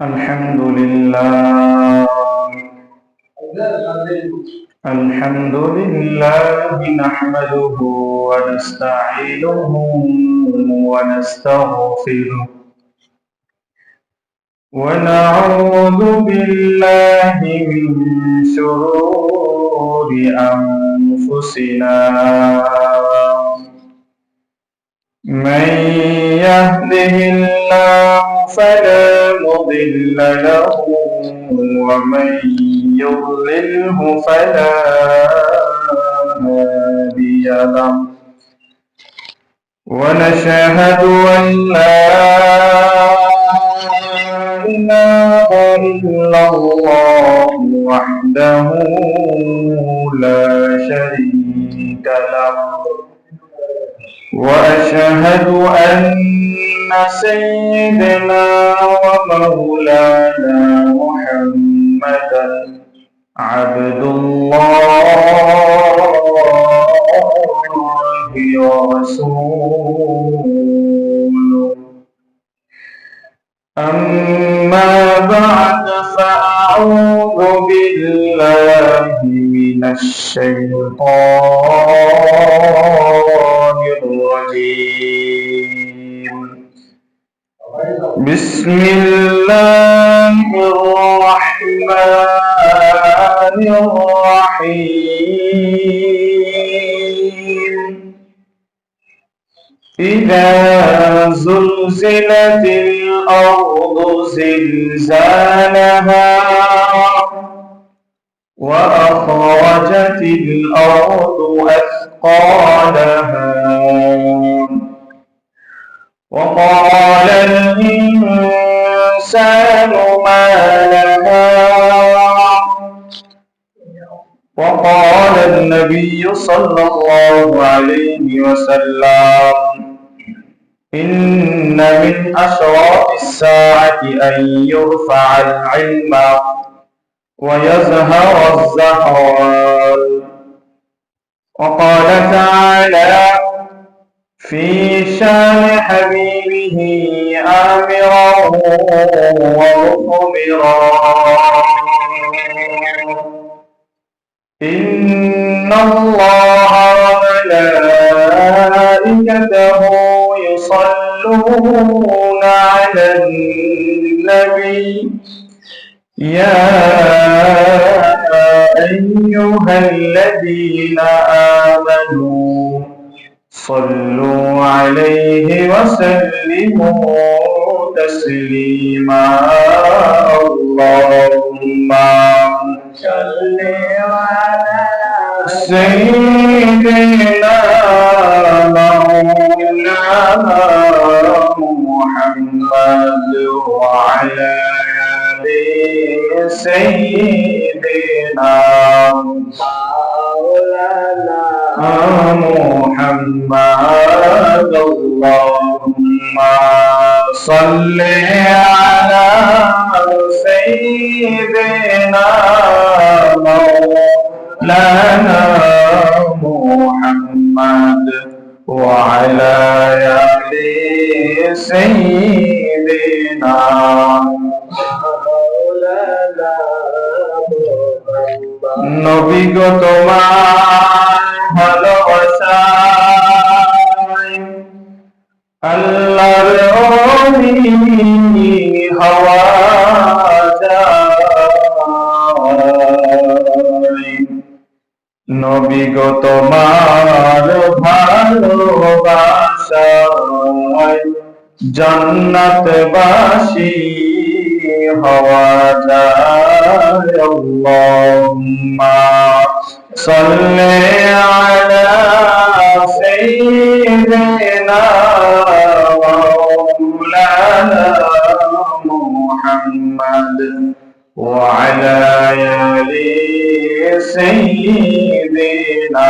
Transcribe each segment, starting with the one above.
الحمد لله الحمد لله نحمده ونستعينه ونستغفره ونعوذ بالله من شرور أنفسنا من يهده الله فلا مضل له ومن يضلله فلا هادي له ونشهد أن لا إله إلا الله وحده لا شريك له وأشهد أن سيدنا ومولانا محمدا عبد الله ورسوله أما بعد فأعوذ بالله من الشيطان الرجيم بسم الله الرحمن الرحيم إذا زلزلت الأرض زلزالها وأخرجت الأرض أثقالها وقال الإنسان ما لها وقال النبي صلى الله عليه وسلم إن من أشراط الساعة أن يرفع العلم ويظهر الزهران وقال تعالى في شان حبيبه آمرا ومخبرا إن الله وملائكته يصلون على النبي يا أيها الذين آمنوا صلوا عليه وسلموا تسليما اللهم صل على سيدنا مولانا محمد وعلى آل سيدنا مولانا محمد اللهم صل على سيدنا مولانا محمد وعلى آل سيدنا مولانا নবী গো তোমার ভালোবাসায় আল্লাহর ওলি হওয়া যায় নবী গো তোমার ভালোবাসায় জান্নাতবাসী হওয়া যায় আল্লাহুম্মা সাল্লি আলা সাইয়্যিদিনা মাওলানা মুহাম্মদ ওয়া আলা আলি সাইয়্যিদিনা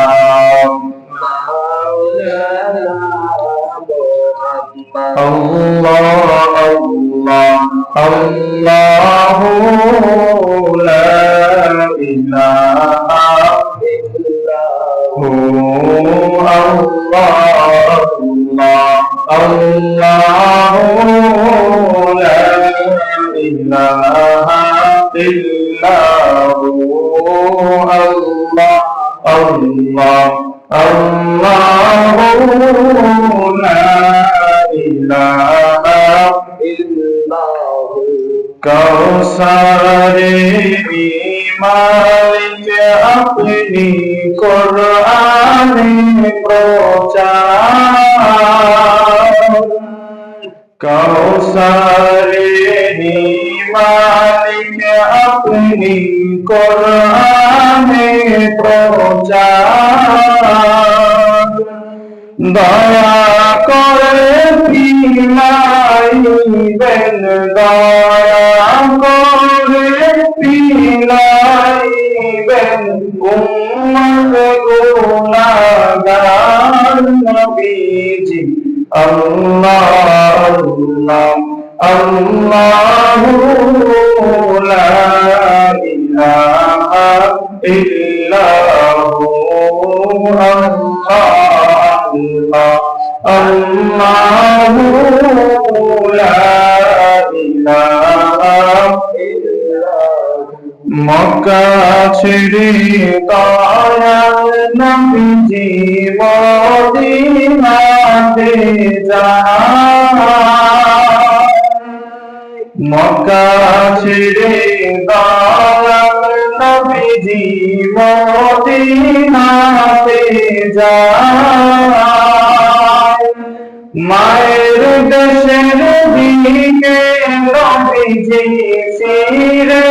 মাওলানা Allah Allah Allah la ilaha illallah Allah Allah la ilaha ইলাহা ইল্লাহু আল্লাহ আল্লাহ আল্লাহু লা ইলাহা ইল্লাহু কাউসারে মালিক আপনি কুরআনে প্রচার কাউসারে মালিক আপনি কুরআনে প্রচার দয়া করে পিলাইবেন দয়া করে পিলাইবেন উম্মত গুনাহগার নবীজি আল্লাহ আল্লাহ আল্লাহু লা ইলাহা ইল্লাহু আল্লাহু লা ইলাহা ইল্লাহু মক্কা ছেড়ে দয়াল নবীজি মদিনাতে যান মক্কা ছেড়ে দয়াল নবীজি মদিনাতে যান মায়ের দেশের দিকে নবীজি ফিরে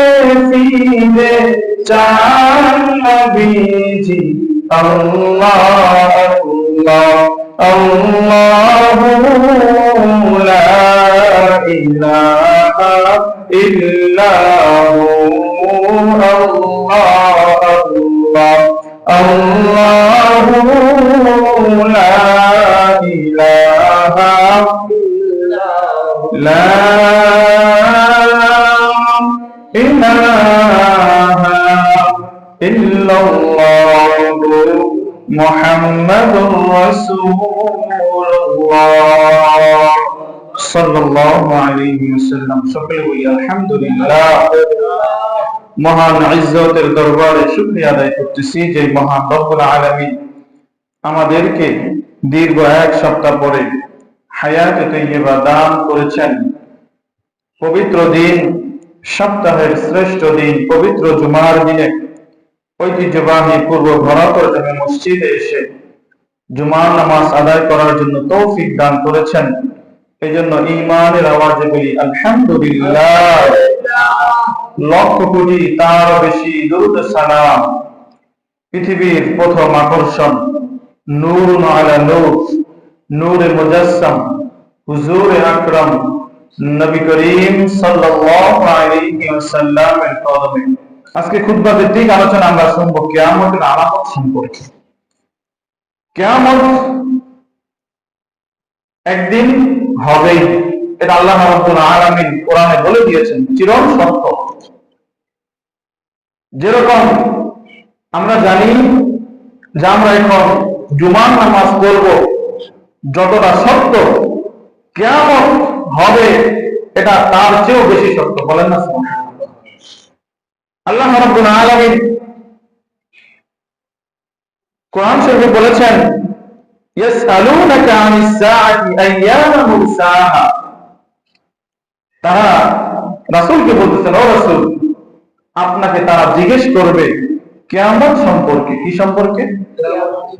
ফিরে চান নবীজি আল্লাহ আল্লাহ আল্লাহু লা ইলাহা ইল্লাহু আল্লাহ আল্লাহ আল্লাহু লা ইলাহা ইল্লাহু লা ইলাহা ইল্লাল্লাহু মুহাম্মাদুর রাসূলুল্লাহ সাল্লাল্লাহু আলাইহি ওয়াসাল্লাম সকলে বলি আলহামদুলিল্লাহ মহান ইজ্জতের দরবারে শুকরিয়া আদায় করতেছি যে মহান রব্বুল আলামিন আমাদেরকে দীর্ঘ এক সপ্তাহ পরে হায়াতে তাইয়্যিবা দান করেছেন পবিত্র দিন সপ্তাহের শ্রেষ্ঠ দিন পবিত্র জুমার দিনে ঐতিহ্যবাহী পূর্ব ভরাতর জামে মসজিদে এসে জুমার নামাজ আদায় করার জন্য তৌফিক দান করেছেন এজন্য ঈমানের আওয়াজে বলি আলহামদুলিল্লাহ লক্ষ কোটি তার বেশি দরুদ সালাম পৃথিবীর প্রথম আকর্ষণ নূরুন আলা নূর নূরে মুজাসসাম হুজুরে আকরাম নবী করিম সাল্লাল্লাহু আলাইহি ওয়াসাল্লামের কদমে আজকে খুতবা ভিত্তিক আলোচনা আমরা শুনব কিয়ামতের আলামত সম্পর্কে কিয়ামত একদিন হবেই এটা আল্লাহ রাব্বুল আলামিন কোরআনে বলে দিয়েছেন চিরন সত্য যেরকম আমরা জানি যে আমরা এখন জুমার নামাজ পড়ব যতটা সত্য কিয়ামত হবে এটা তার চেয়েও বেশি সত্য বলেন না আল্লাহ রাব্বুল আলামিন কোরআন শরীফে বলেছেন ইয়াসআলুনাকা আনিস সাআতি আইয়ানা মুরসাহা তারা রাসূলকে বলতেছেন ও রাসূল আপনাকে তারা জিজ্ঞেস করবে কিয়ামত সম্পর্কে কি সম্পর্কে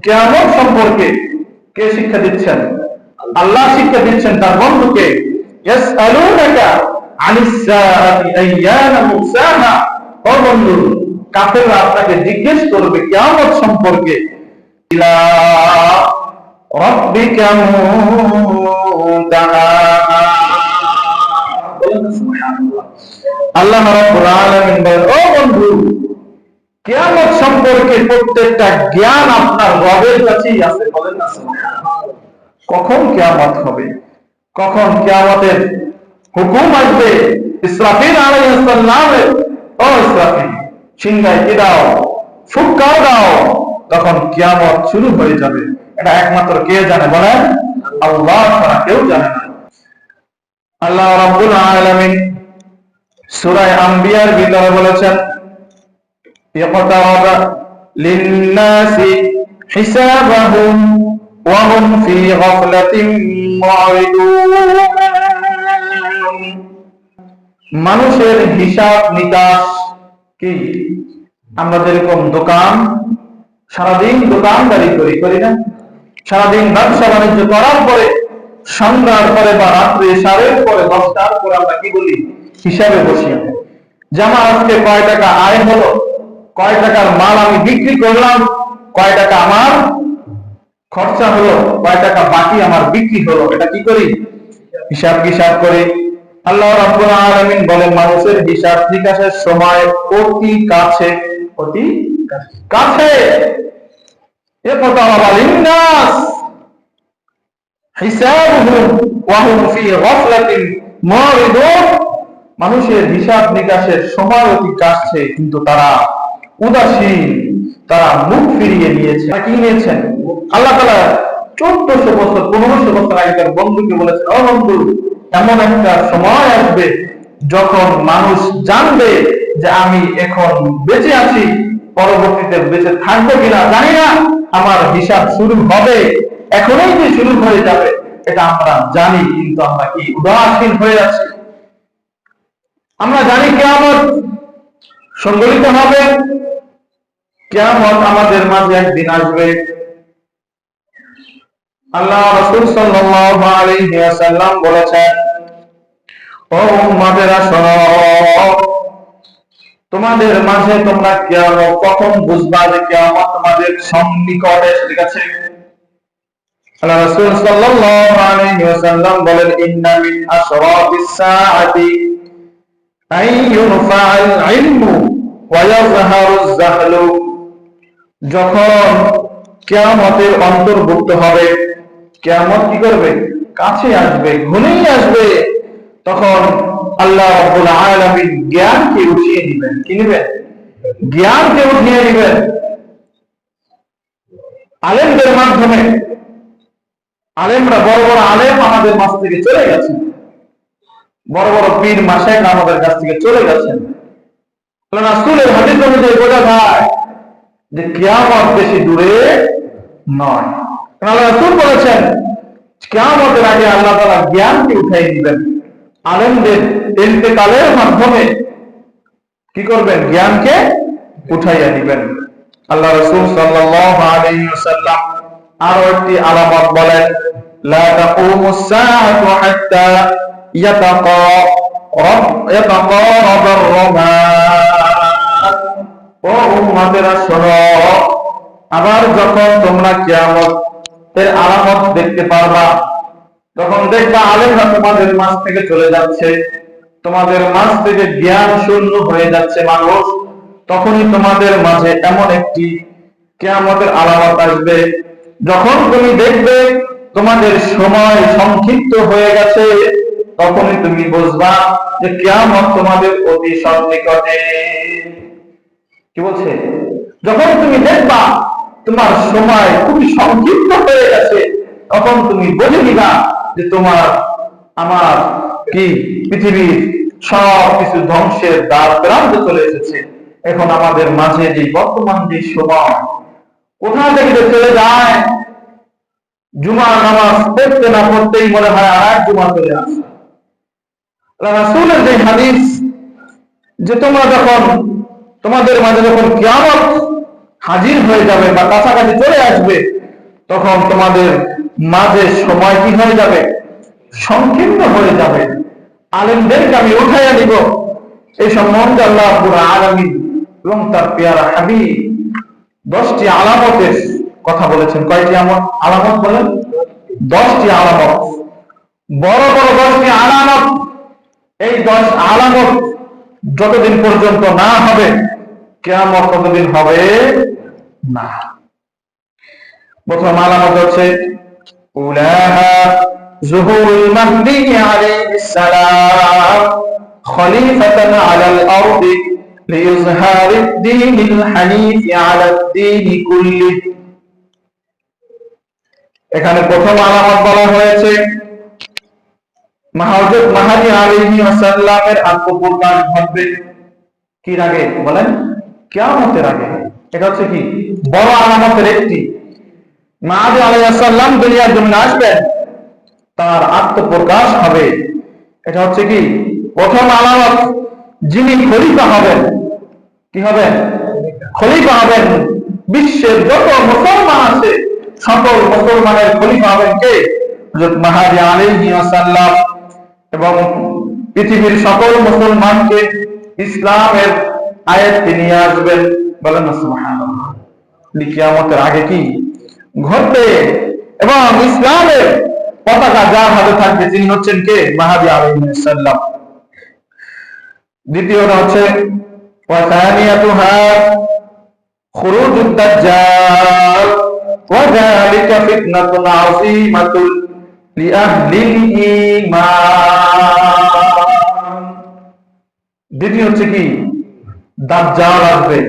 কিয়ামত সম্পর্কে কে শিক্ষা দিচ্ছেন আল্লাহ শিক্ষা দিচ্ছেন তার বন্ধুকে ইয়াসআলুনাকা আনিস সাআতি আইয়ানা মুরসাহা ও বন্ধু কাফেররা আপনাকে জিজ্ঞেস করবে কিয়ামত সম্পর্কে ইলা রাব্বিকা মুনতাহা সুবহানাল্লাহ আল্লাহ রাব্বুল আলামিন বলেন ও বন্ধু কিয়ামত সম্পর্কে প্রত্যেকটা জ্ঞান আপনার রবের কাছেই আছে বলেন না সুবহানাল্লাহ কখন কিয়ামত হবে কখন কিয়ামতের হুকুম আসবে ইসরাফিল আলাইহিস সালামের ও ইসরাফিল সিংহায় কি দাও ফুৎকার দাও তখন কিয়ামত শুরু হয়ে যাবে এটা একমাত্র কে জানে বলেন আল্লাহ ছাড়া কেউ জানে না আল্লাহ রাব্বুল আলামিন সূরা আম্বিয়ার ভিতরে বলেছেন ইকতারাবা লিন-নাসি হিসাবাহুম ওয়া হুম ফি গাফলাতিন মু'রিদুন। মানুষের হিসাব নিকাশ কি? আমরা যেরকম দোকান, সারাদিন দোকানদারি করি না? সারাদিন ব্যবসা বাণিজ্য করার পরে সন্ধ্যার পরে বা রাত্রে 10:30 10টার পরে আমরা কি বলি? হিসাবে বসি। জামা আজকে কয় টাকা আয় হলো, কয় টাকার মাল আমি বিক্রি করলাম, কয় টাকা আমার খরচা হলো, কয় টাকা বাকি আমার বিক্রি হলো, এটা কি করি? হিসাব করি। আল্লাহ রাব্বুল আলামিন বলেন মানুষের হিসাব নিকাশের সময় অতি কাছে, অতি কাছে। ইকতারাবা লিন-নাস হিসাবুহুম ওয়া হুম ফি গাফলাতিন মু'রিদুন। মানুষের হিসাব নিকাশের সময় অতি কাছে, কিন্তু তারা উদাসীন, তারা মুখ ফিরিয়ে নিয়েছে। কি নিয়েছেন? আল্লাহ তাআলা 1400 বছর 1500 বছর আগেকার বন্ধুকে বলেছেন, ও বন্ধু, এমন একটা সময় আসবে যখন মানুষ জানবে যে আমি এখন বেঁচে আছি, পরবর্তীতে বেঁচে থাকবো কিনা জানি না, আমার হিসাব শুরু হবে, এখনই যে শুরু হয়ে যাবে এটা আমরা জানি, কিন্তু আমরা কি উদাসীন হয়ে আছি? আমরা জানি কিয়ামত সংঘটিত হবে, কিয়ামত আমাদের মাঝে একদিন আসবে। আল্লাহ রাসূল সাল্লাল্লাহু আলাইহি ওয়াসাল্লাম বলেছেন, ও উম্মতেরা শোনো, তোমাদের মাঝে তোমরা কিয়ামত কখন বুঝবা যে কিয়ামত তোমাদের সন্নিকটে এসে গেছে? আল্লাহ রাসূল সাল্লাল্লাহু আলাইহি ওয়াসাল্লাম বলেন, ইন্না মিন আশরাতিস সাআতি আন ইউরফা'আল ইলমু ওয়া ইয়াযহারুজ জাহলু। যখন কিয়ামতের অন্তর্ভুক্ত হবে, কিয়ামত কি করবে? কাছে আসবে, ঘনিয়ে আসবে, তখন আল্লাহ রাব্বুল আলামিন জ্ঞানকে উঠিয়ে দিবেন। কি নেবেন? জ্ঞানকে উঠিয়ে দিবেন আলেমদের মাধ্যমে। আলেমরা, বড় বড় আলেম আমাদের মাঝ থেকে চলে গেছেন, বড় বড় পীর মাশায়েখ আমাদের কাছ থেকে চলে গেছেন। রাসূলের হাদিস অনুযায়ী বোঝা যায় যে কিয়ামত বেশি দূরে নয়। আল্লাহ রাসূল বলেছেন কিয়ামতের আগে আল্লাহ তাআলা জ্ঞানকে উঠাই দিবেন, আলেমদের ইন্তেকালের মাধ্যমে কি করবেন? জ্ঞানকে উঠাইয়া দিবেন। আল্লাহ রাসূল সাল্লাল্লাহু আলাইহি ওয়াসাল্লাম আরো একটি আলামত বলেন, লা তাকুমুস সাআতু হাত্তা ইয়াতাকারাবার রামান। ও উম্মতেরা শোনো, আবার যখন তোমরা কিয়ামতের আলামত দেখতে পারবা, তখন দেখবা আলেমরা তোমাদের মাঝ থেকে চলে যাচ্ছে, তোমাদের মাঝ থেকে জ্ঞান শূন্য হয়ে যাচ্ছে মানুষ, তখনই তোমাদের মাঝে এমন একটি কিয়ামতের আলামত আসবে, যখন তুমি দেখবে তোমাদের সময় সংক্ষিপ্ত হয়ে গেছে, তখনই তুমি বুঝবা যে কিয়ামত তোমাদের অতি সন্নিকটে। কি বলছে? যখন তুমি দেখবা তোমার সময় খুবই সংক্ষিপ্ত হয়ে গেছে, তখন তুমি বুঝে নিবা যে তোমার আমার কি পৃথিবীর সব কিছু ধ্বংসের দ্বার প্রান্তে চলে এসেছে। এখন আমাদের মাঝে যে বর্তমান যে সময় কোথা থেকে চলে যায়, জুমার নামাজ পড়তে না পড়তেই মনে হয় আর এক জুমা চলে আসে। রাসূলের যে হাদিস যে তোমরা যখন তোমাদের মাঝে যখন কিয়ামত হাজির হয়ে যাবে বা কাছাকাছি চলে আসবে, তখন তোমাদের মাঝে সময় কি হয়ে যাবে? সংকীর্ণ হয়ে যাবে। আলেমদেরকে আমি উঠাইয়া দিব। এই সম্বন্ধে আল্লাহ রাব্বুল আলামিন এবং তার পেয়ারা হাবিব 10টি আলামতের কথা বলেছেন। কয়টি আলামত বলেন? 10টি আলামত, বড় বড় 10টি আলামত। এই 10 আলামত যতদিন পর্যন্ত না হবে, কিয়ামত ততদিন হবে না। প্রথম আলামত হচ্ছে উলাহা যুহুরুল মাহদি আলাইহিস সালাম খলিফাতান আলাল আরদি লিইজহারিদ দীনিল হানিফ আলাদ দীনি কুল্লি। এখানে প্রথম আলামত বলা হয়েছে হযরত মাহদী আলাইহিস সালামের আত্মপ্রকাশ ঘটবে কি আগে বলেন? কিয়ামতের আগে। এটা হচ্ছে কি বড় আলামতের একটি। মাহদী আলাইহিস সালাম দুনিয়ার জমিনে আসবেন, তার আত্মপ্রকাশ হবে। এটা হচ্ছে কি প্রথম আলামত। যিনি খলিফা হবেন, কি হবেন? খলিফা হবেন। বিশ্বের যত মুসলমান আছে সকল মুসলমানের খলিফা হবেন কে? হযরত মাহদী আলাইহিস সালাম। এবং পৃথিবীর সকল মুসলমানকে ইসলামের আয়াতে নিয়ে আসবেন। বলেন না সুবহানাল্লাহ। কিয়ামতের আগে কি ঘটবে? এবং ইসলামের পতাকা যার হাতে থাকবে তিনি হচ্ছেন কে? মাহদী আলাইহিস সালাম। দ্বিতীয়টা হচ্ছে ওয়া সানিয়াতুহা খুরুজুদ দাজ্জাল ওয়া যালিকা ফিতনাতুন আযীমাতুল লিআহলিল ঈমান। দ্বিতীয় হচ্ছে কি দাজ্জাল আসবে,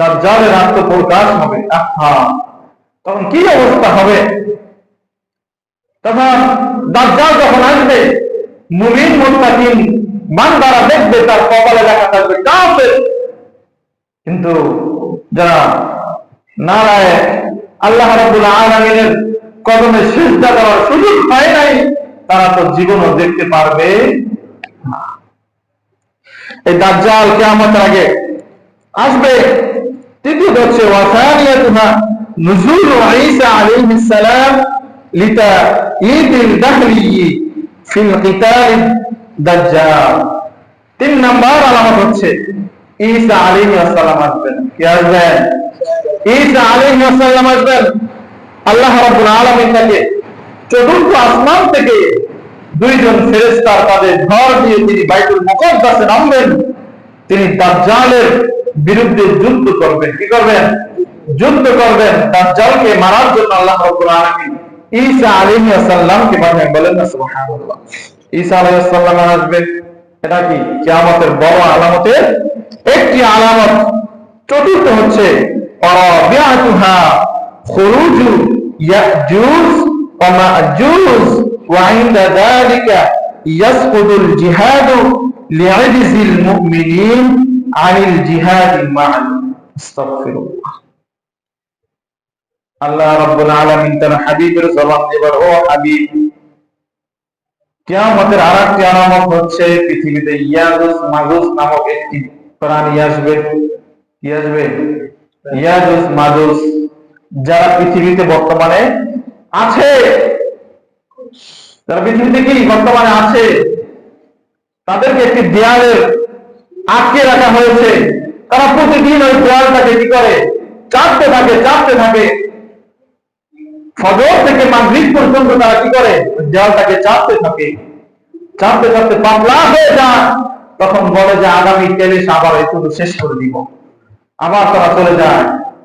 দাজ্জালের আত্মপ্রকাশ হবে। তখন কি অবস্থা হবে? তখন দাজ্জাল যখন আসবে, মুমিন মুত্তাকিন বান্দারা দেখবে তার কপালে লেখা থাকবে কাফের। কিন্তু যারা নারায়ণ আল্লাহ রাব্বুল আলামিনের কদমে সিজদা করার সুযোগ পায় নাই, তারা তো জীবনও দেখতে পারবে না। এই দাজ্জাল কিয়ামতের আগে আসবে। তৃতীয় হচ্ছে ওয়া সানিয়াতুহা নুজুলু ঈসা আলাইহিস সালাম লিতাঈদিল দাহরি ফিল কিতাল দাজ্জাল। তিন নাম্বার আলামত হচ্ছে ঈসা আলাইহিস সালাম আসবেন। কি আসবেন? ঈসা আলাইহিস সালাম আসবেন। আল্লাহ রাব্বুল আলামিন তাকে চতুর্থ আসমান থেকে দুইজন ফেরেশতার তাদের ঘর দিয়ে তিনি বাইতুল মুকাদ্দাসে নামবেন। তিনি দাজ্জালের বিরুদ্ধে যুদ্ধ করবেন। কি করবেন? যুদ্ধ করবেন। দাজ্জালকে মারার জন্য আল্লাহ রাব্বুল আলামিন ঈসা আলাইহিস সালামকে পাঠান। বলেন না সুবহানাল্লাহ। ঈসা আলাইহিস সালাম আসবেন। এটা কি কিয়ামতের বড় আলামতের একটি আলামত। চতুর্থ হচ্ছে রাবিআতুহা খুরুজু ইয়াজুজ ওয়া মাজুজ ওয়া ইনদা যালিকা ইয়াসকুতুল জিহাদু লিআজিজিল মুমিনিন আনিল জিহাদি মা'আল। আস্তাগফিরুল্লাহ। আল্লাহ রাব্বুল আলামিন তার হাবিবের জবান দিয়ে ও হাবিব, কিয়ামতের আরেকটি আলামত হচ্ছে পৃথিবীতে ইয়াজুজ মাজুজ নামক একটি প্রাণী আসবে। কি আসবে? ইয়াজুজ মাজুজ। যারা পৃথিবীতে বর্তমানে আছে, যারা পৃথিবীতে কি বর্তমানে আছে, তাদেরকে একটি দেয়ালে আটকে রাখা হয়েছে। তারা প্রতিদিন ওই দেয়ালটাকে কি করে? চাপতে থাকে, চাপতে থাকে। ফজর থেকে মাগরিব পর্যন্ত তারা কি করে? দেয়ালটাকে চাপতে থাকে। চাপতে চাপতে পাতলা হয়ে যায়। তখন বলে যে আগামী তেলিশ আবার একটু শেষ করে দিব। আবার তারা চলে যায়।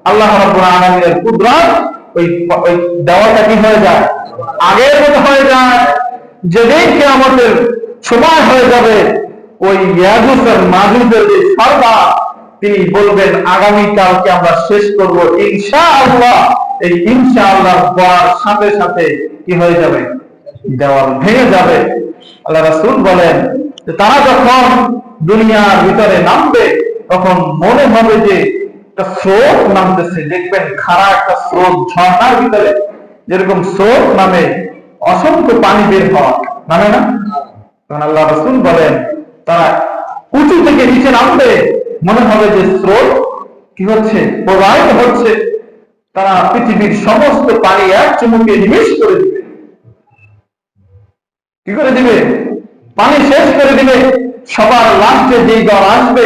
আল্লাহ রাব্বুল আলামিনের কুদরত, ওই দেওয়ালটা কি হয়ে যায়? আগের মতো হয়ে যায়। যেদিন কিয়ামতের সময় হয়ে যাবে, ওই ইয়াজুজ আর মাজুজের যে সরদার তিনি বলবেন আগামীকালকে আমরা শেষ করব ইনশাআল্লাহ। এই ইনশাআল্লাহ বলার সাথে সাথে কি হয়ে যাবে? দেওয়াল ভেঙে যাবে। আল্লাহ রাসূল বলেন যে তারা যখন দুনিয়ার ভিতরে নামবে, তখন মনে হবে যে একটা স্রোত নামতেছে। দেখবেন খাড়া একটা স্রোত, ঝর্ণার ভিতরে যেরকম স্রোত নামে, অসংখ্য পানি বের হয়, নামে না? তখন আল্লাহ রাসূল বলেন তারা উঁচু থেকে নিচে নামবে, মনে হবে যে স্রোত কি হচ্ছে? প্রবাহিত হচ্ছে। তারা পৃথিবীর সমস্ত পানি এক চুমুকে নিমেষ করে দিবে। কি করে দিবে? পানি শেষ করে দিবে। সবার লাস্টে যেই দল আসবে,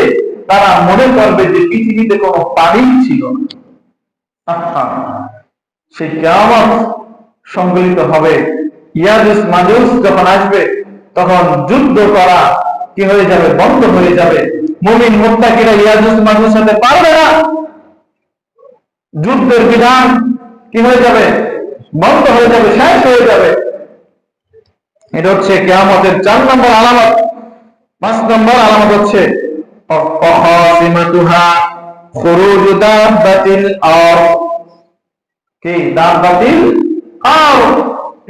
তারা মনে করবে যে পৃথিবীতে কোনো পানি ছিল না। সেই কিয়ামত সংগঠিত হবে। ইয়াজুজ মাজুজ যখন আসবে, তখন যুদ্ধ করা কি হয়ে যাবে? বন্ধ হয়ে যাবে। মুমিন মুত্তাকিরা ইয়াজুজ মাজুজ সাথে পারবে না। যুদ্ধের বিধান কি হয়ে যাবে? বন্ধ হয়ে যাবে, শেষ হয়ে যাবে। এটা হচ্ছে কিয়ামতের 4 নম্বর আলামত। 5 নম্বর আলামত হচ্ছে অখাসিমাতুহা খুরুজু দাব্বাতিল আরদ। কি দাব্বাতিল আরদ?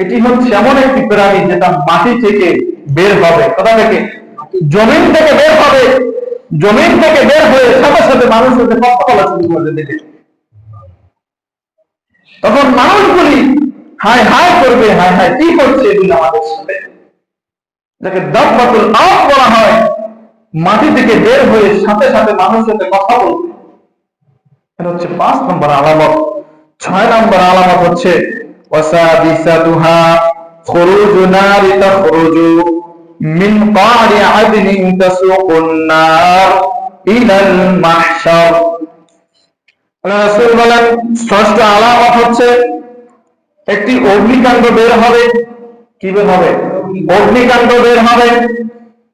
এটি হচ্ছে এমন একটি প্রাণী যেটা মাটি থেকে বের হবে। কোথা থেকে? জমিন থেকে বের হবে। জমিন থেকে বের হয়ে সাথে সাথে মানুষের সাথে কথা বলা শুরু করে দেবে। তখন মানুষগুলি হায় হায় করবে, হায় হায় কি করছে এগুলো আমাদের সাথে, যাকে দাব্বাতুল আরদ বলা হয়। মাটি থেকে বের হয়ে সাথে সাথে মানুষের সাথে কথা বলবে। এটা হচ্ছে 5 নম্বর আলামত। 6 নম্বর আলামত হচ্ছে ওয়াসাদিসাতুহা খুরুজু নারি তাখরুজু মিন কারি আদনিন তাসুকুন নার ইলাল মাহশার। রাসূল বলেন 6ষ্ঠ আলামত হচ্ছে একটি অগ্নিকাণ্ড বের হবে। কি বের হবে? অগ্নিকাণ্ড বের হবে।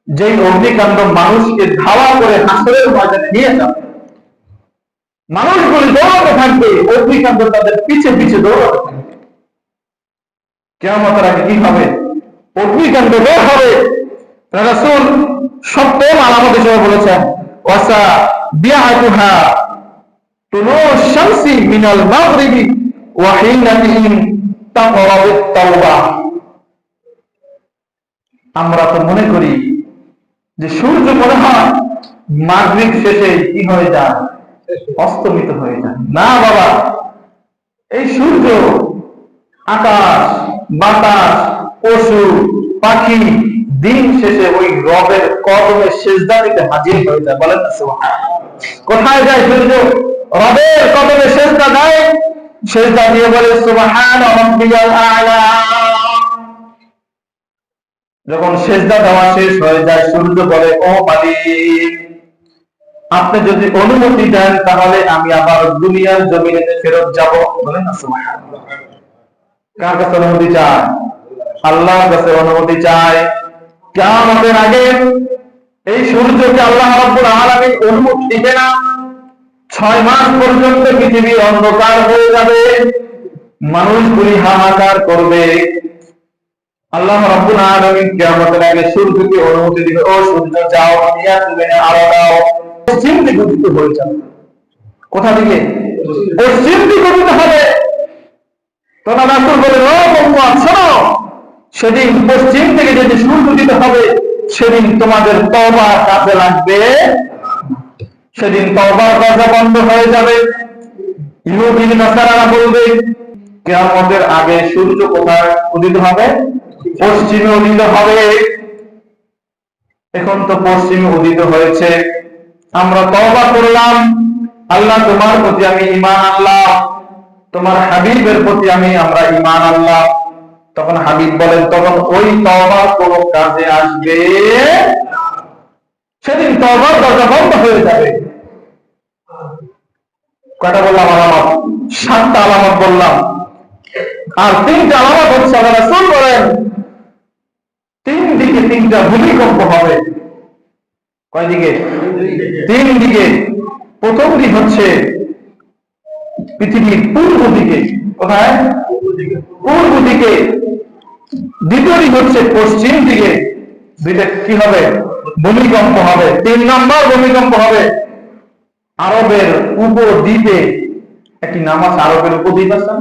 যেই অগ্নিকাণ্ড মানুষকে ধাওয়া করে হাসরের ময়দানে নিয়ে যাবে। মানুষগুলি দৌড়াতে থাকবে, অগ্নিকাণ্ড তাদের পিছে পিছে দৌড়াতে থাকবে। কিয়ামতের আগে কি হবে? অগ্নিকাণ্ড বের হবে। রাসূল সপ্তম আলামত হিসেবে বলেছেন ওয়াসা বিআতুহা তুলু শামসি মিনাল মাগরিবি ওয়া হিনাতিন তাকরাবুত তাওবা। আমরা তো মনে করি যে সূর্য মনে হয় মাগরিব শেষে কি হয়ে যায়? অস্তমিত হয়ে যায়। না বাবা, এই সূর্য, আকাশ, বাতাস, পশু, পাখি দিন শেষে ওই রবের কদমে সিজদা দিতে হাজির হয়ে যায়। বলেন না সুবহানাল্লাহ। কোথায় যায় সূর্য? রবের কদমে সিজদা দেয়। সিজদা দিয়ে বলে সুবহানা রাব্বিয়াল আ'লা। যখন সিজদা দেওয়া শেষ হয়ে যায়, সূর্য বলে ও মালিক, আপনি যদি অনুমতি দেন তাহলে আমি আবার দুনিয়ার জমিনে ফেরত যাব। বলেন না সুবহানাল্লাহ। কার কাছে অনুমতি চায়? আল্লাহর কাছে অনুমতি চায়। কিয়ামতের আগে এই সূর্যকে আল্লাহ রাব্বুল আলামিন অনুমতি দিবে না। 6 মাস পর্যন্ত পৃথিবী অন্ধকার হয়ে যাবে। মানুষগুলি হাহাকার করবে। আল্লাহ রাব্বুল আলামিন কিয়ামতের আগে সূর্যকে অনুমতি দিবে, ও সূর্য যাও, দুনিয়ার জমিনে আলো দাও। পশ্চিম দিকে উদিত হয়ে যাবে। কোথা থেকে? পশ্চিম দিকে উদিত হবে। তখন রাসূল বলেন, ও মুহাম্মদ শোনো, সেদিন পশ্চিম থেকে যদি সূর্য উদিত হবে, সেদিন তোমাদের তওবা কাজে লাগবে। সেদিন তওবার দরজা বন্ধ হয়ে যাবে। ইহুদি নাসারারা বলবে কিয়ামতের আগে সূর্য কোথায় উদিত হবে? পশ্চিমে উদিত হবে। এখন তো পশ্চিমে উদিত হয়েছে, আমরা তওবা করলাম, আল্লাহ তোমার প্রতি আমি ঈমান আনলাম, তোমার হাবিবের প্রতি আমরা ঈমান আনলাম। তখন হাবিব বলেন, তখন ওই তওবা কোন কাজে আসবে? সেদিন তওবার দরজা বন্ধ হয়ে যাবে। কয়টা বললাম আলামত? 7টা আলামত বললাম। আর 3টা আলামত হচ্ছে আল্লাহ রাসূল বলেন 3 দিকে 3টা ভূমিকম্প হবে। কয় দিকে? 3 দিকে। প্রথম দিক হচ্ছে পৃথিবীর পূর্ব দিকে। কোথায়? পূর্ব দিকে। দ্বিতীয় দিক হচ্ছে পশ্চিম দিকে। দুইটা কি হবে? ভূমিকম্প হবে। 3 নম্বর ভূমিকম্প হবে আরবের উপদ্বীপে। একটি নাম আছে, আরবের উপদ্বীপ আছে,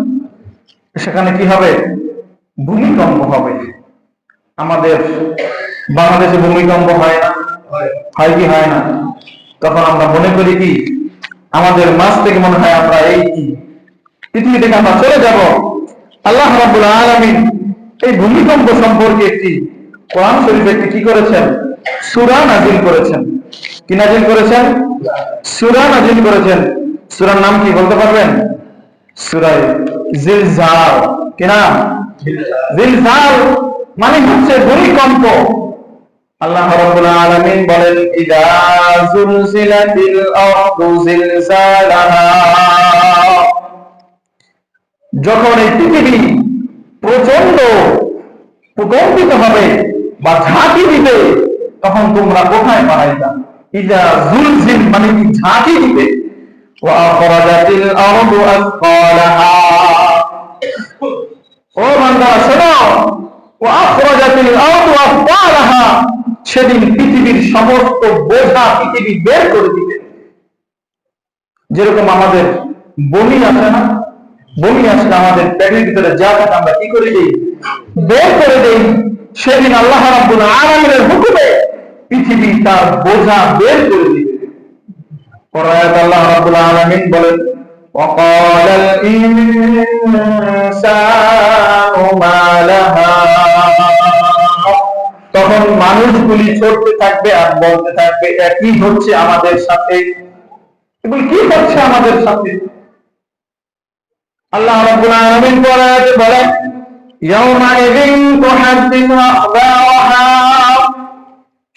সেখানে কি হবে? ভূমিকম্প হবে। আমাদের বাংলাদেশে ভূমিকম্প হয় না? হয় কি হয় না? তখন আমরা মনে করি কি আমাদের মাঝ থেকে মনে হয় আমরা এই পৃথিবী থেকে আমরা চলে যাব। আল্লাহ রাব্বুল আলামিন এই ভূমিকম্প সম্পর্কে একটি কোরআন শরীফে একটি কি করেছেন? সূরা নাযিল করেছেন। কি নাযিল করেছেন? সূরা নাযিল করেছেন। সূরার নাম কি বলতে পারবেন? সূরা জিলজাল। কি নাম? জিলজাল মানে হচ্ছে ভূমিকম্প। আল্লাহ রাব্বুল আলামিন বলেন ইযা যুলজিলাতিল আরদু জিলজালাহা। যখন এই পৃথিবী প্রচন্ড প্রকম্পিত হবে বা ঝাঁকি দিবে, তখন তোমরা কোথায় পালাইবা? ইযা যুলজিল মানে কি ঝাঁকি দিবে। ওয়া আখরাজাতিল আরদু আসকালাহা। ও বান্দা শোনো, ওয়া আখরাজাতিল আরদু আসকালাহা, সেদিন পৃথিবীর সমস্ত বোঝা পৃথিবী বের করে দিবে। যেরকম আমাদের বমি আছে না, বমি আসলে আমাদের পেটের ভিতরে যা থাকে আমরা কি করে দিই? বের করে দেই। সেদিন আল্লাহ রাব্বুল আলামিনের হুকুমে পৃথিবী তার বোঝা বের করে দিবে। পরায়াত আল্লাহ রাব্বুল আলামিন বলেন, وقال الإنسان ما لها, তখন মানুষগুলি ছড়তে থাকবে আর বলতে থাকবে, একই হচ্ছে আমাদের সাথে, এগুলি কি হচ্ছে আমাদের সাথে। আল্লাহ রাব্বুল আলামিন পরায়াতে বলেন, ইয়াউমাইযিন তুহাদ্দিসু আখবারাহা,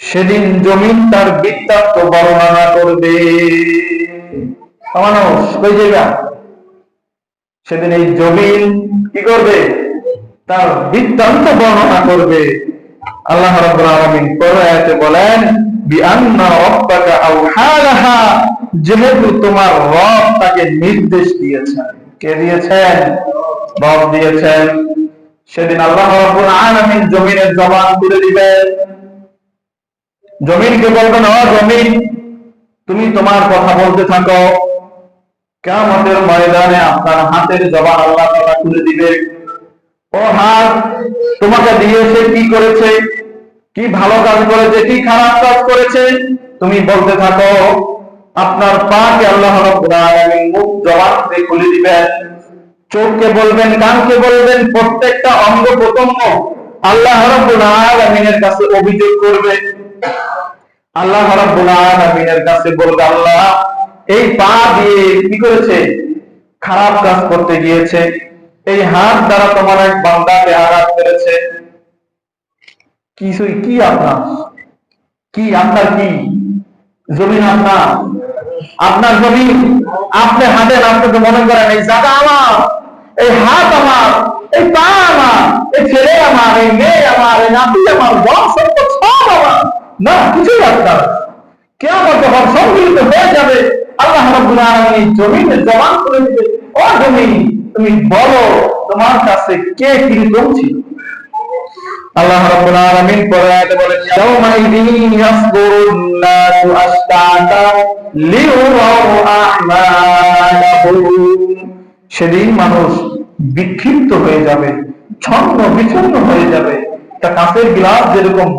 সেদিন জমিন তার বৃত্তান্ত বর্ণনা করবে। মানুষ কই যাইবা? সেদিন এই জমিন কি করবে? তার বৃত্তান্ত বর্ণনা করবে। আল্লাহ রাব্বুল আলামিন পরায়াতে বলেন, বিআন্না রাব্বাকা আওহা লাহা, যেহেতু তোমার রব তাকে নির্দেশ দিয়েছেন। কে দিয়েছেন? রব দিয়েছেন। সেদিন আল্লাহ রাব্বুল আলামিন জমিনের জবান খুলে দিবেন। জমিনকে বলবেন, ও জমিন, তুমি তোমার কথা বলতে থাকো। কিয়ামতের ময়দানে আপনার হাতের জবান আল্লাহ তাআলা খুলে দিবে। ও হাত, তোমাকে দিয়েছে, কি করেছে, কি ভালো কাজ করেছে, কি খারাপ কাজ করেছে, তুমি বলতে থাকো। আপনার পাকে আল্লাহ রাব্বুল আলামিন মুখ জবান দিয়ে খুলে দিবেন। চোখকে বলবেন, কানকে বলবেন, প্রত্যেকটা অঙ্গ প্রত্যঙ্গ আল্লাহ রাব্বুল আলামিনের কাছে অভিযোগ করবে। আল্লাহ রাব্বুল আলামিনের কাছে বলবে, আল্লাহ, এই পা দিয়ে কি করেছে? খারাপ কাজ করতে গিয়েছে। এই হাত দ্বারা তোমার এক বান্দাকে আঘাত করেছে। কিছুই কি আপনার কি আপনার কি জমিন? আপনার জমিন, আপনি হাতে আপনি তো মনে করেন এই জায়গা আমার, এই হাত আমার, এই পা আমার, এই ছেলে আমার, এই মেয়ে আমার, এই নাতি আমার, বংশ সব আমার না, কিছুই আপনার। কিয়ামত যখন সম্মিলিত হয়ে যাবে, আল্লাহ রাব্বুল আলামিন জমিনের জবান খুলে দিবে, ও জমিন, তুমি বলো তোমার কাছে কে কিরকম ছিল। আল্লাহ রাব্বুল আলামিন পরায়াতে বলেন, ইয়াউমাইযিন ইয়াসদুরুন নাসু আশতাতা লিউরাউ আ'মালাহুম, সেদিন মানুষ বিক্ষিপ্ত হয়ে যাবে, ছন্ন বিচ্ছিন্ন হয়ে যাবে। তা কাঁচের গ্লাস যেরকম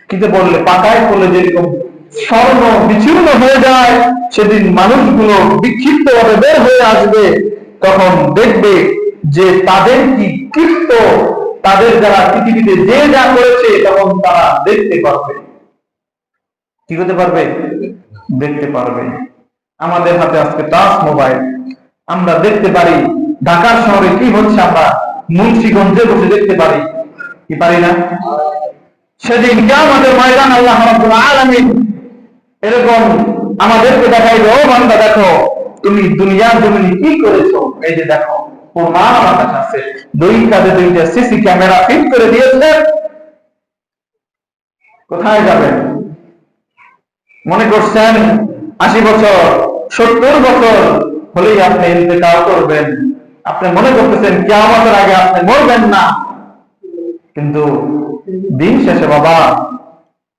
কিতে বললে পাকায় করলে যেরকম স্বর্ণ বিচ্ছিন্ন হয়ে যায়, সেদিন মানুষগুলো বিক্ষিপ্ত ভাবে বের হয়ে আসবে। তখন দেখবে যে তাদের কি কৃত্য, তাদের যারা পৃথিবীতে যে যা করেছে, তখন তারা দেখতে পারবে। কি করতে পারবে? দেখতে পারবে। আমাদের হাতে আজকে টাচ মোবাইল, আমরা দেখতে পারি ঢাকার শহরে কি হচ্ছে, আমরা মুন্সিগঞ্জে বসে দেখতে পারি, কি পারি না? সেদিন কিয়ামতের ময়দান আল্লাহ রাব্বুল আলামিন এরকম আমাদেরকে দেখাইবে, ও বান্দা দেখো তুমি দুনিয়ার জমিনে কি করেছো, এই যে দেখো প্রমাণ আমার কাছে আছে। দুই কাঁধে দুইটা সিসি ক্যামেরা ফিট করে দিয়েছে। কোথায় যাবেন? মনে করছেন 80 বছর 70 বছর হলেই আপনি ইন্তেকাল করবেন, আপনি মনে করতেছেন কিয়ামতের আগে আপনি মরবেন না। কিন্তু দিন শেষে বাবা,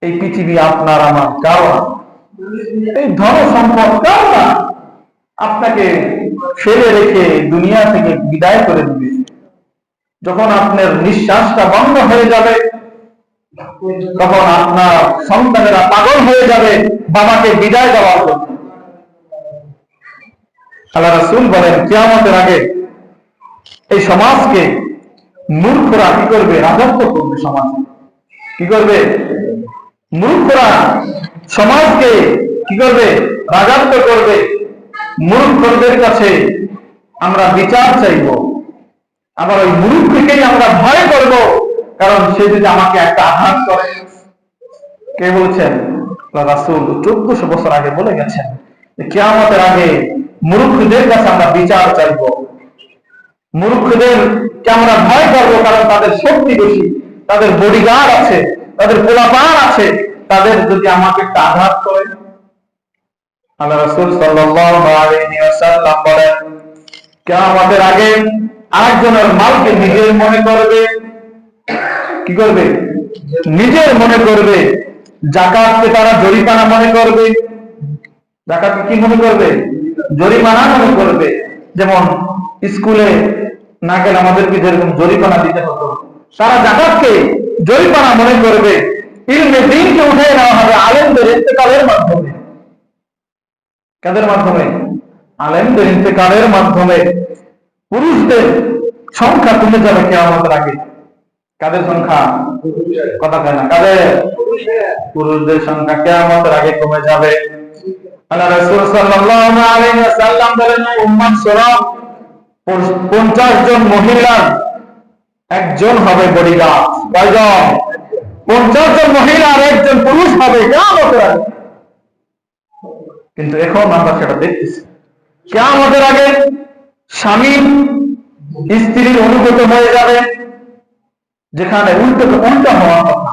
এই পৃথিবী আপনার আমার কারো, এই ধন সম্পদ কারো না। আপনাকে ফেলে রেখে দুনিয়া থেকে বিদায় করে দিবে। যখন আপনার নিঃশ্বাসটা বন্ধ হয়ে যাবে, তখন আপনার সন্তানেরা পাগল হয়ে যাবে বাবাকে বিদায় দেওয়ার জন্য। আল্লাহ রাসূল বলেন, কিয়ামতের আগে এই সমাজকে মূর্খরা কি করবে? রাজত্ব করবে। সমাজ কি করবে? মূর্খরা সমাজকে কি করবে? রাজত্ব করবে। মূর্খদের কাছে আমরা বিচার চাইব, আবার ওই মূর্খকেই আমরা ভয় করব, কারণ সে যদি আমাকে একটা আঘাত করে। কে বলছেন? রাসূল 1400 বছর আগে বলে গেছেন, কিয়ামতের আগে মূর্খদের কাছে আমরা বিচার চাইব। মূর্খদেরকে আমরা ভয় করব, কারণ তাদের শক্তি বেশি, তাদের বডিগার্ড আছে, তাদের পোলাপান আছে। তাদের যদি আমাকে একটা আঘাত করে, আল্লাহ রাসূল সাল্লাল্লাহু আলাইহি ওয়াসাল্লাম বলেন, কিয়ামতের আগে আরেকজনের মালকে নিজের মনে করবে। কি করবে? নিজের মনে করবে। যাকাতকে তারা জরিমানা মনে করবে। যাকাতকে কি মনে করবে? জরিমানা মনে করবে। যেমন স্কুলে না গেলে আমাদেরকে যেরকম জরিমানা দিতে হতো, তারা যাকাতকে জরিমানা মনে করবে। ইলমে দ্বীনকে উঠিয়ে নেওয়া হবে আলেমদের ইন্তেকালের মাধ্যমে। কাদের মাধ্যমে? আলেমদের ইন্তেকালের মাধ্যমে। পুরুষদের সংখ্যা কমে যাবে কিয়ামতের আগে। কাদের সংখ্যা? কথা কয় না, কাদের? পুরুষদের সংখ্যা কিয়ামতের আগে কমে যাবে। আল্লাহ রাসূল সাল্লাল্লাহু আলাইহি ওয়াসাল্লাম বলেন, উম্মত সূরা 50 জন মহিলা একজন হবে বডিগার্ড। কয়জন? 50 জন মহিলা আর একজন পুরুষ হবে কিয়ামতের আগে। কিন্তু এখন আমরা সেটা দেখতেছি। কিয়ামতের আগে স্বামী স্ত্রীর অনুগত হয়ে যাবে, যেখানে উল্টা হওয়ার কথা,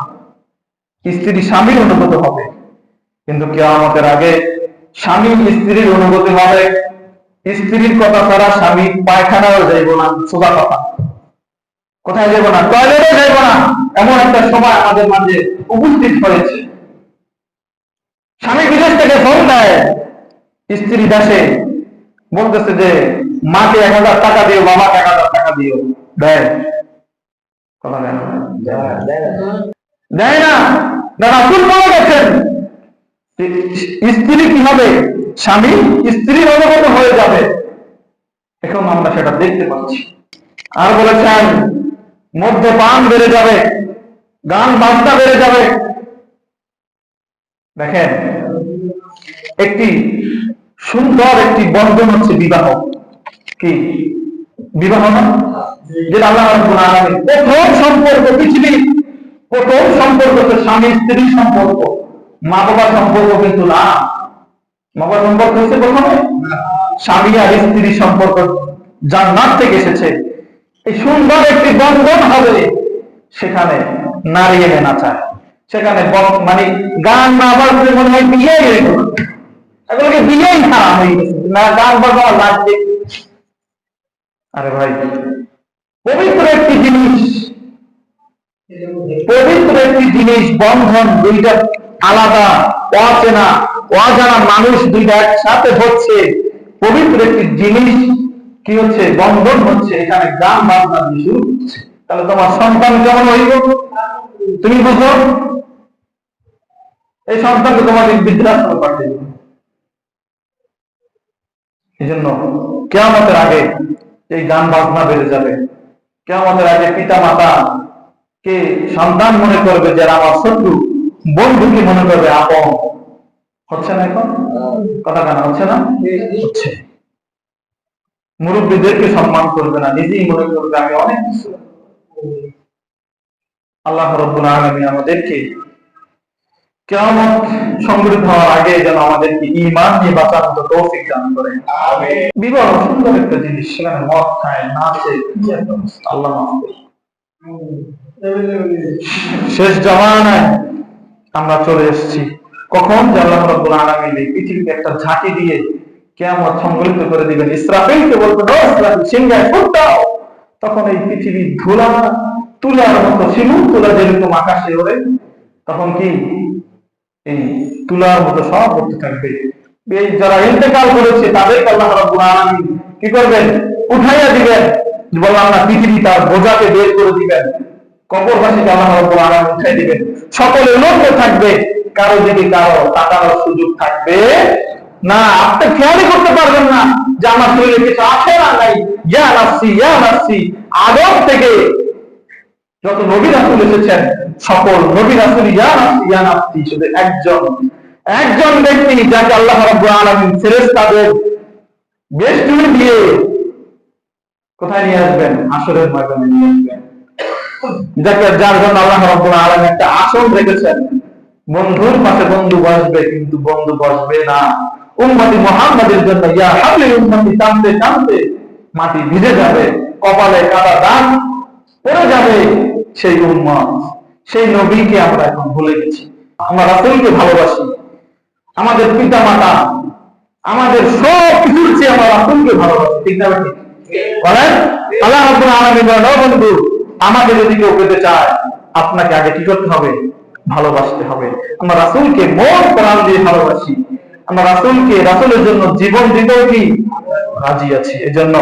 স্ত্রী স্বামীর অনুগত হবে। কিন্তু কিয়ামতের আগে স্বামী স্ত্রীর অনুগতি হবে। স্ত্রীর কথা ছাড়া স্বামী পায়খানাও যাইব না। সোজা কথা, কোথায় যাইব না? টয়লেটে যাইব না। এমন একটা সময় আমাদের মাঝে উপস্থিত হয়েছে। স্বামী বিদেশ থেকে ফোন দেয়, স্ত্রী দেশে, বলতেছে যে মাকে 1000 টাকা দিও, বাবাকে 1000 টাকা দিও। দেয়? কথা দেয় না। রাসূল বলে গেছেন স্ত্রী কি হবে? স্বামী স্ত্রীর অনুগত হয়ে যাবে। এখন আমরা সেটা দেখতে পাচ্ছি। আর বলেছেন মদ্যপান বেড়ে যাবে, গান বাজনা বেড়ে যাবে। দেখেন, একটি সুন্দর একটি বন্ধন হচ্ছে বিবাহ। কি বিবাহ না? যেটা আল্লাহ রাব্বুল আলামিন প্রথম সম্পর্ক, পৃথিবীর প্রথম সম্পর্ক তো স্বামী স্ত্রীর সম্পর্ক, মা বাবার সম্পর্ক কিন্তু না। মা বাবার সম্পর্ক হচ্ছে প্রথমে স্বামী আর স্ত্রীর সম্পর্ক জান্নাত থেকে এসেছে। এই সুন্দর একটি বন্ধন হবে, সেখানে নারী এনে নাচায়, সেখানে মানে গান না বাজলে মনে হয় বিয়েই হইল না। এগুলোকে বিয়েই খারাপ হয়ে গেছে না, গান বাজনা লাগবে। আরে ভাই, পবিত্র একটি জিনিস, পবিত্র একটি জিনিস, বন্ধন দুইটা আলাদা, অচেনা অজানা মানুষ দুইটা একসাথে হচ্ছে, পবিত্র একটি জিনিস কি হচ্ছে? বন্ধন হচ্ছে। এখানে গান বাজনা দিয়ে শুরু হচ্ছে। তাহলে তোমার সন্তান কেমন হইব তুমি বুঝো? এই সন্তানকে তোমাদের বৃদ্ধাশ্রমে পাঠিয়ে দেবে। এই জন্য কিয়ামতের আগে এই গান বাজনা বেড়ে যাবে। কিয়ামতের আগে পিতা মাতা কে সন্তান মনে করবে যে আমার শত্রু, বন্ধুকে মনে করবে আপন। হচ্ছে না এখন? কথা কেন হচ্ছে না? হচ্ছে। মুরব্বীদেরকে সম্মান করবে না, নিজেই মনে করবে আমি অনেক কিছু। আল্লাহ রাব্বুল আলামিন আমাদেরকে কিয়ামত সংঘটিত হওয়ার আগে যেন আমাদেরকে ঈমান নিয়ে বাঁচার মতো তৌফিক দান করেন। আমিন। বিবাহ সুন্দর একটা জিনিস, সেখানে মদ খায়, নাচে, কি একটা অবস্থা, আল্লাহ মাফ করুন। শেষ জামানায় আমরা চলে এসেছি। কখন যে আল্লাহ রাব্বুল আলামিন এই পৃথিবীতে একটা ঝাঁকি দিয়ে কিয়ামত সংঘটিত করে দিবেন। ইসরাফিলকে বলবেন, ও ইসরাফিল, সিংহায় ফুট দাও। তখন এই পৃথিবী ধুলা তুলার মতো, শিমুল তুলা যেরকম আকাশে ওড়ে, তখন কি এই তুলার মতো সব করতে থাকবে। এই যারা ইন্তেকাল করেছে তাদেরকে আল্লাহ রাব্বুল আলামিন কি করবেন? উঠাইয়া দিবেন। বললাম না, পৃথিবী তার বোঝাকে বের করে দিবেন। কবরবাসীকে আল্লাহ রাব্বুল আলামিন উঠাই দিবেন। সকলে উলঙ্গ থাকবে, কারো দিকে কারো তাকানোর সুযোগ থাকবে না। আপনি খেয়ালই করতে পারবেন না যে আমার শরীরে কিছু আছে না নাই। ইয়া নাফসি ইয়া নাফসি। আদম থেকে যত নবী রাসূল এসেছেন, সকল নবী রাসূল ইয়া নাফসি ইয়া নাফসি। শুধু একজন ব্যক্তি যাকে আল্লাহ রাব্বুল আলামিন ফেরেশতাদের বেষ্টনী দিয়ে কোথায় নিয়ে আসবেন? হাসরের ময়দানে নিয়ে আসবেন। যার জন্য আল্লাহ রাব্বুল আলামিন একটা আসন রেখেছেন। বন্ধুর পাশে বন্ধু বসবে, কিন্তু বন্ধু বসবে না উম্মতি মুহাম্মাদের জন্য। ইয়া হাবলি উম্মতি, টানতে টানতে মাটি ভিজে যাবে, কপালে কাদা দাগ পড়ে যাবে। সেই উম্মত, সেই নবীকে আমরা এখন ভুলে গেছি। আমরা রাসূলকে ভালোবাসি, আমাদের পিতা মাতা, আমাদের সব কিছুর চেয়ে আমরা রাসূলকে ভালোবাসি। ঠিক না? বলেন আল্লাহ রাব্বুল আলামিন বলেন, ও বন্ধু, আমাকে যদি কেউ পেতে চায়, আপনাকে আগে কি করতে হবে? ভালোবাসতে হবে। আমরা রাসূলকে মন প্রাণ দিয়ে ভালোবাসি। আমরা রাসূলকে, রাসূলের জন্য জীবন দিতেও কি রাজি আছি। এজন্য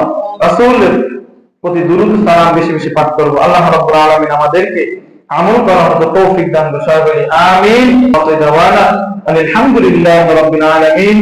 রাসূলের প্রতি দুরূদ সালাম বেশি বেশি পাঠ করব। আল্লাহ রাব্বুল আলামিন আমাদেরকে আমল করার মতো তৌফিক দান করুন। আমিন। আলহামদুলিল্লাহি রাব্বিল আলামিন।